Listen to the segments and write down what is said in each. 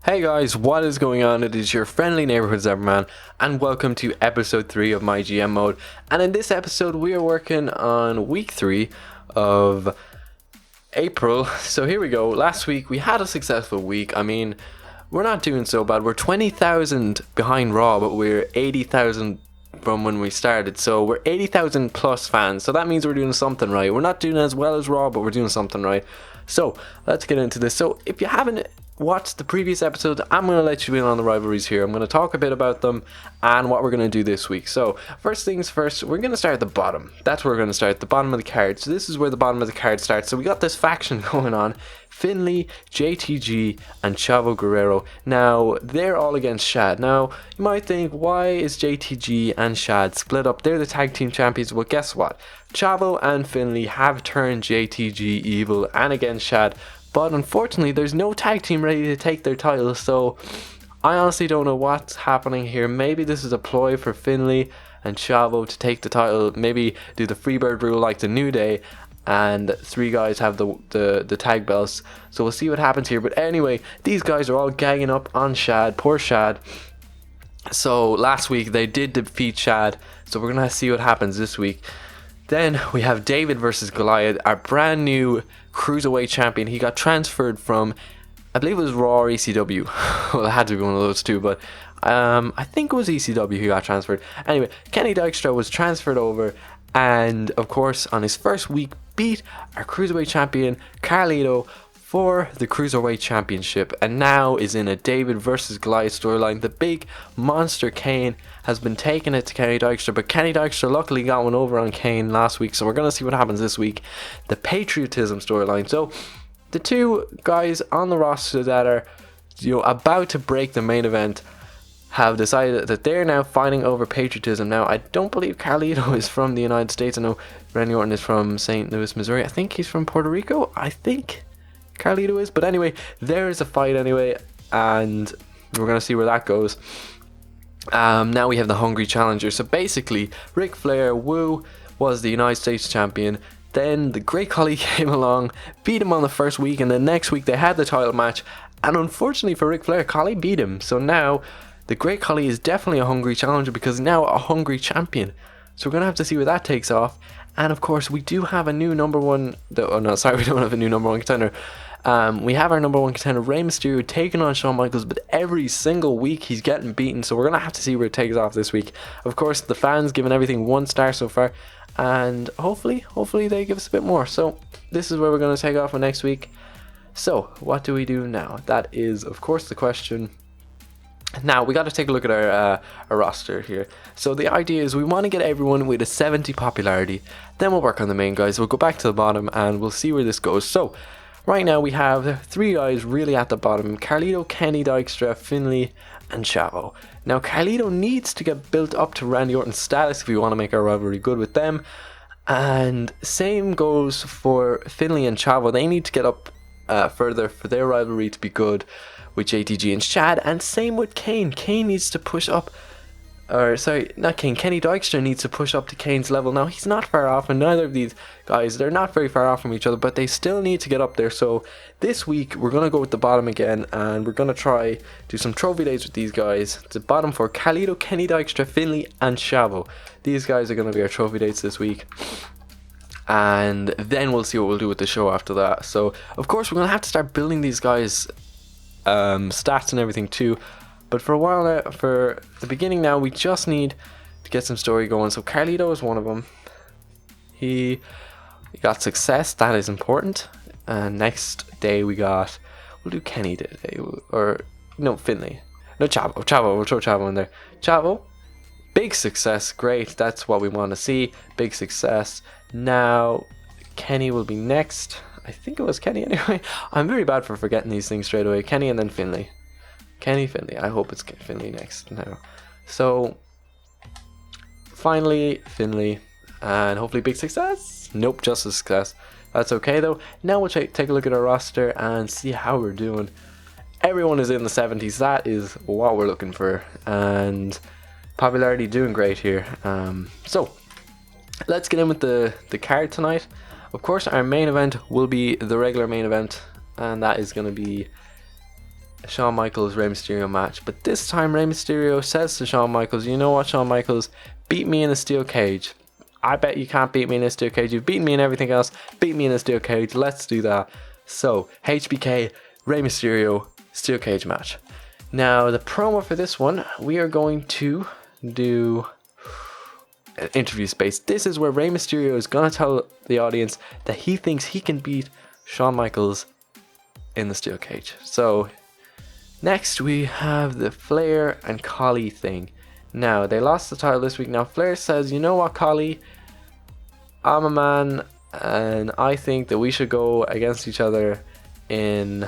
Hey guys, what is going on? It is your friendly neighborhood Zebraman, and welcome to episode 3 of my GM mode. And in this episode, we are working on week 3 of April. So here we go. Last week we had a successful week. I mean, we're not doing so bad. We're 20,000 behind Raw, but we're 80,000 from when we started. So we're 80,000 plus fans. So that means we're doing something right. We're not doing as well as Raw, but we're doing something right. So let's get into this. So if you haven't watched the previous episode, I'm going to let you in on the rivalries here. I'm going to talk a bit about them and what we're going to do this week. So first things first, we're going to start at the bottom. That's where we're going to start, the bottom of the card. So this is where the bottom of the card starts. So we got this faction going on: Finley, JTG, and Chavo Guerrero. Now, they're all against Shad. Now, you might think, why is JTG and Shad split up? They're the tag team champions. Well, guess what? Chavo and Finley have turned JTG evil and against Shad. But unfortunately, there's no tag team ready to take their titles, so I honestly don't know what's happening here. Maybe this is a ploy for Finley and Chavo to take the title, maybe do the Freebird rule like the New Day, and 3 guys have the tag belts. So we'll see what happens here. But anyway, these guys are all ganging up on Shad, poor Shad. So last week they did defeat Shad, so we're going to see what happens this week. Then we have David versus Goliath, our brand new Cruiserweight champion. He got transferred from, I believe it was Raw or ECW. Well, it had to be one of those two, but I think it was ECW who got transferred. Anyway, Kenny Dykstra was transferred over, and of course on his first week beat our Cruiserweight champion Carlito for the Cruiserweight Championship, and now is in a David versus Goliath storyline. The big monster Kane has been taking it to Kenny Dykstra, but Kenny Dykstra luckily got one over on Kane last week, so we're going to see what happens this week. The patriotism storyline. So the 2 guys on the roster that are, about to break the main event have decided that they're now fighting over patriotism. Now, I don't believe Carlito is from the United States. I know Randy Orton is from St. Louis, Missouri. I think he's from Puerto Rico. I think Carlito is. But anyway, there is a fight anyway, and we're going to see where that goes. Now we have the Hungry Challenger. So basically, Ric Flair, was the United States champion. Then the Great Khali came along, beat him on the first week, and the next week they had the title match. And unfortunately for Ric Flair, Khali beat him. So now the Great Khali is definitely a Hungry Challenger, because now a Hungry Champion. So we're going to have to see where that takes off. And of course, we do have a new number one. Oh no, sorry, we don't have a new number 1 contender. We have our number 1 contender, Rey Mysterio, taking on Shawn Michaels, but every single week he's getting beaten. So we're going to have to see where it takes off this week. Of course, the fans giving everything 1 star so far, and hopefully they give us a bit more. So this is where we're going to take off for next week. So what do we do now? That is, of course, the question. Now, we got to take a look at our roster here. So the idea is we want to get everyone with a 70 popularity. Then we'll work on the main guys. We'll go back to the bottom and we'll see where this goes. So right now we have 3 guys really at the bottom: Carlito, Kenny Dykstra, Finley, and Chavo. Now, Carlito needs to get built up to Randy Orton's status if we want to make our rivalry good with them. And same goes for Finley and Chavo. They need to get up further for their rivalry to be good with JTG and Shad, and same with Kane. Kane needs to push up, or sorry, not Kane, Kenny Dykstra needs to push up to Kane's level. Now, he's not far off, and neither of these guys, they're not very far off from each other, but they still need to get up there. So this week we're going to go with the bottom again, and we're going to try do some trophy days with these guys. The bottom 4: Carlito, Kenny Dykstra, Finley, and Chavo. These guys are going to be our trophy dates this week, and then we'll see what we'll do with the show after that. So of course we're going to have to start building these guys stats and everything too, but for a while now, for the beginning now, we just need to get some story going. So Carlito is one of them. He got success, that is important. And next day we'll do Kenny today, or no, Finley, no, Chavo, we'll throw Chavo in there. Chavo, big success, great, that's what we want to see, big success. Now Kenny will be next. I think it was Kenny anyway. I'm very bad for forgetting these things straight away. Kenny and then Finley. Kenny, Finley. I hope it's Finley next now. So, finally, Finley. And hopefully big success. Nope, just a success. That's okay though. Now we'll take a look at our roster and see how we're doing. Everyone is in the 70s. That is what we're looking for. And popularity doing great here. So, let's get in with the card tonight. Of course, our main event will be the regular main event, and that is going to be Shawn Michaels Rey Mysterio match. But this time Rey Mysterio says to Shawn Michaels, you know what, Shawn Michaels, beat me in a steel cage. I bet you can't beat me in a steel cage. You've beaten me in everything else. Beat me in a steel cage. Let's do that. So HBK Rey Mysterio steel cage match. Now the promo for this one, we are going to do an interview space. This is where Rey Mysterio is going to tell the audience that he thinks he can beat Shawn Michaels in the steel cage. So next we have the Flair and Khali thing. Now they lost the title this week. Now Flair says, you know what, Khali, I'm a man and I think that we should go against each other in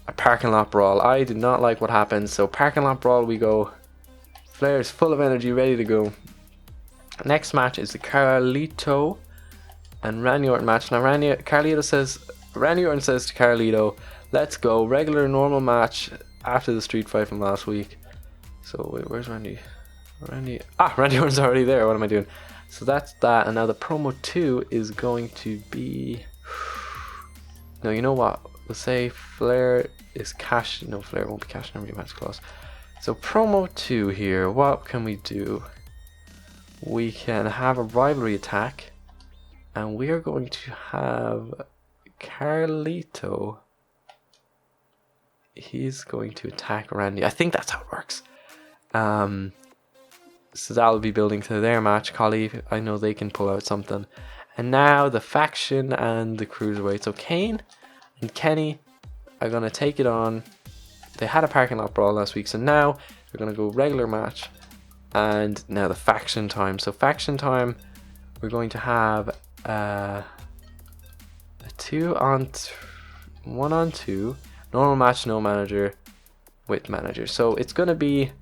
a parking lot brawl. I did not like what happened, so parking lot brawl we go. Flair is full of energy, ready to go. Next match is the Carlito and Randy Orton match. Now Randy Orton says to Carlito, let's go, regular normal match after the street fight from last week. So wait, where's Randy Orton's already there. What am I doing? So that's that. And now the promo 2 is going to be, no, you know what, we'll say Flair is cash. No, Flair won't be cashing every match clause. So promo 2 here, what can we do? We can have a rivalry attack, and we are going to have Carlito. He's going to attack Randy. I think that's how it works. So that'll be building to their match. Khali, I know they can pull out something. And now the faction and the cruiserweight. So Kane and Kenny are going to take it on. They had a parking lot brawl last week, so now they're going to go regular match. And now the faction time. So faction time, we're going to have a 1-on-2 normal match, no manager with manager. So it's going to be,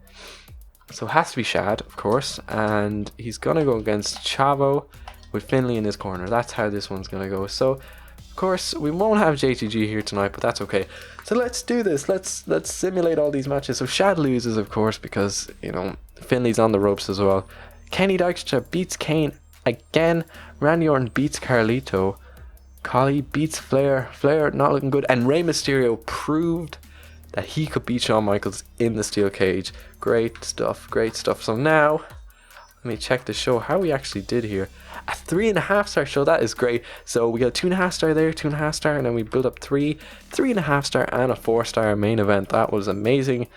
so it has to be Shad, of course, and he's going to go against Chavo with Finlay in his corner. That's how this one's going to go. So of course we won't have JTG here tonight, but that's okay. So let's do this. Let's simulate all these matches. So Shad loses, of course, because, you know, Finlay's on the ropes as well. Kenny Dykstra beats Kane again. Randy Orton beats Carlito. Khali beats Flair. Flair not looking good. And Rey Mysterio proved that he could beat Shawn Michaels in the steel cage. Great stuff. Great stuff. So now, let me check the show. How we actually did here. A 3.5 star show. That is great. So we got a 2.5 star there, 2.5 star, and then we build up 3.5 star, and a 4 star main event. That was amazing.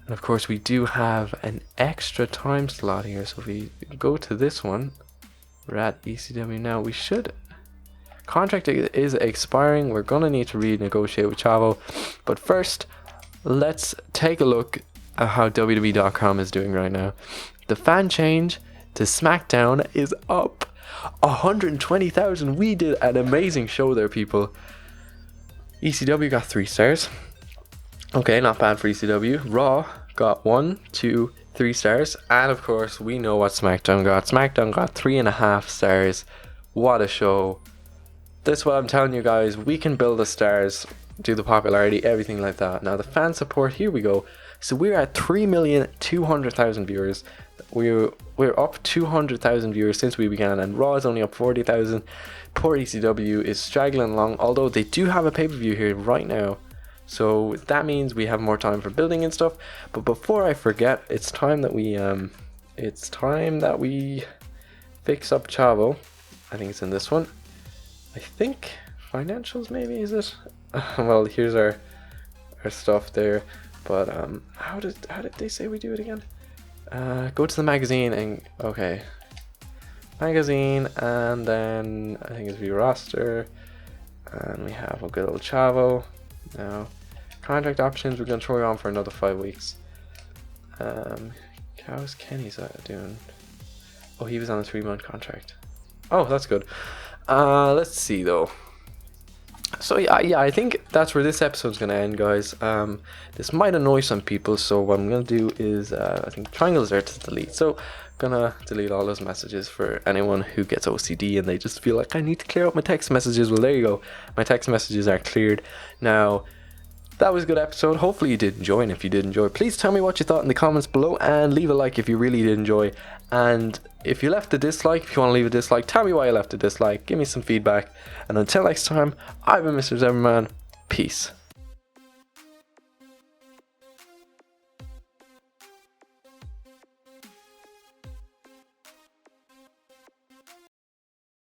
And of course we do have an extra time slot here. So if we go to this one, we're at ECW now. We should, contract is expiring. We're gonna need to renegotiate with Chavo, but first let's take a look at how WWE.com is doing right now. The fan change to Smackdown is up 120,000. We did an amazing show there, people. ECW got 3 stars. Okay, not bad for ECW. Raw got 1, 2, 3 stars, and of course we know what Smackdown got. Smackdown got 3.5 stars. What a show. That's what I'm telling you guys. We can build the stars, do the popularity, everything like that. Now the fan support, here we go. So we're at 3,200,000 viewers. We're up 200,000 viewers since we began, and Raw is only up 40,000. Poor ECW is straggling along, although they do have a pay-per-view here right now. So that means we have more time for building and stuff. But before I forget, it's time that we fix up Chavo. I think it's in this one. I think financials, maybe, is it? Well, here's our stuff there. But how did they say we do it again? Go to the magazine and okay, magazine, and then I think it's view roster, and we have a good old Chavo. Now contract options, we're gonna throw you on for another 5 weeks. How's Kenny's doing? Oh, he was on a 3-month contract. Oh, that's good. Let's see though. So yeah, I think that's where this episode's gonna end, guys. This might annoy some people, so what I'm gonna do is I think triangle's there to delete. So I'm gonna delete all those messages for anyone who gets OCD and they just feel like I need to clear out my text messages. Well, there you go. My text messages are cleared now. That was a good episode. Hopefully you did enjoy, and if you did enjoy, please tell me what you thought in the comments below, and leave a like if you really did enjoy. And if you left a dislike, if you want to leave a dislike, tell me why you left a dislike. Give me some feedback. And until next time, I've been Mr. Zebberman. Peace.